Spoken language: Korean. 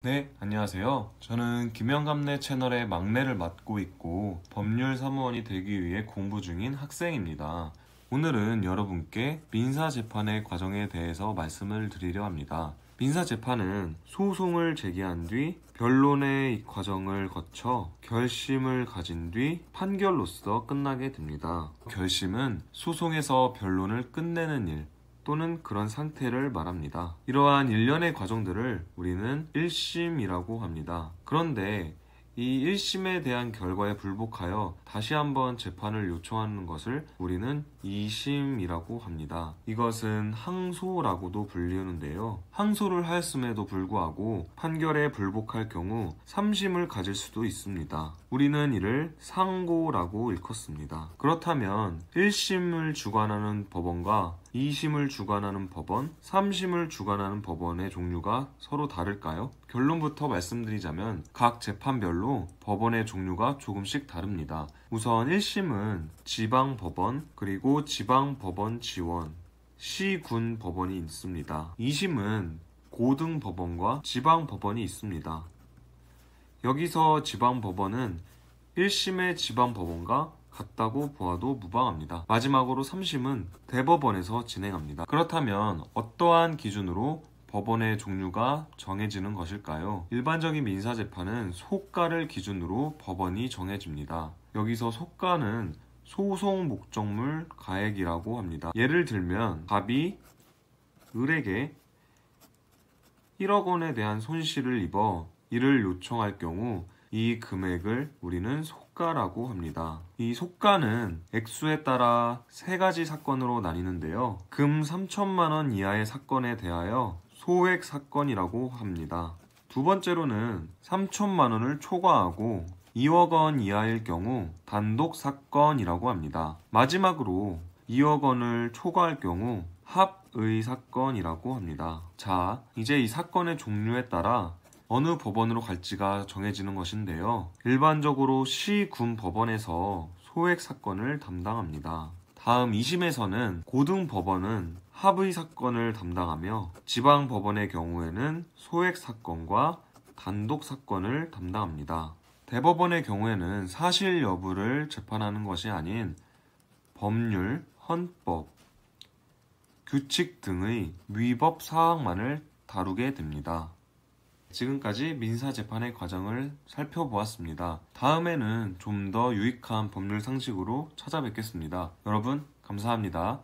네, 안녕하세요. 저는 김영감네 채널의 막내를 맡고 있고 법률 사무원이 되기 위해 공부 중인 학생입니다. 오늘은 여러분께 민사재판의 과정에 대해서 말씀을 드리려 합니다. 민사재판은 소송을 제기한 뒤 변론의 과정을 거쳐 결심을 가진 뒤 판결로서 끝나게 됩니다. 결심은 소송에서 변론을 끝내는 일, 또는 그런 상태를 말합니다. 이러한 일련의 과정들을 우리는 1심이라고 합니다. 그런데 이 1심에 대한 결과에 불복하여 다시 한번 재판을 요청하는 것을 우리는 2심이라고 합니다. 이것은 항소라고도 불리는데요. 항소를 하였음에도 불구하고 판결에 불복할 경우 3심을 가질 수도 있습니다. 우리는 이를 상고라고 일컫습니다. 그렇다면 1심을 주관하는 법원과 2심을 주관하는 법원, 3심을 주관하는 법원의 종류가 서로 다를까요? 결론부터 말씀드리자면 각 재판별로 법원의 종류가 조금씩 다릅니다. 우선 1심은 지방법원, 그리고 지방법원 지원, 시군 법원이 있습니다. 2심은 고등법원과 지방법원이 있습니다. 여기서 지방법원은 1심의 지방법원과 같다고 보아도 무방합니다. 마지막으로 3심은 대법원에서 진행합니다. 그렇다면 어떠한 기준으로 법원의 종류가 정해지는 것일까요? 일반적인 민사재판은 소가를 기준으로 법원이 정해집니다. 여기서 소가는 소송 목적물 가액이라고 합니다. 예를 들면 갑이 을에게 1억 원에 대한 손실을 입어 이를 요청할 경우 이 금액을 우리는 소가라고 합니다. 이 소가는 액수에 따라 세 가지 사건으로 나뉘는데요. 금 3천만 원 이하의 사건에 대하여 소액 사건이라고 합니다. 두 번째로는 3천만 원을 초과하고 2억 원 이하일 경우 단독 사건이라고 합니다. 마지막으로 2억 원을 초과할 경우 합의 사건이라고 합니다. 자, 이제 이 사건의 종류에 따라 어느 법원으로 갈지가 정해지는 것인데요. 일반적으로 시군 법원에서 소액 사건을 담당합니다. 다음 2심에서는 고등법원은 합의 사건을 담당하며 지방법원의 경우에는 소액 사건과 단독 사건을 담당합니다. 대법원의 경우에는 사실 여부를 재판하는 것이 아닌 법률, 헌법, 규칙 등의 위법 사항만을 다루게 됩니다. 지금까지 민사재판의 과정을 살펴보았습니다. 다음에는 좀 더 유익한 법률 상식으로 찾아뵙겠습니다. 여러분, 감사합니다.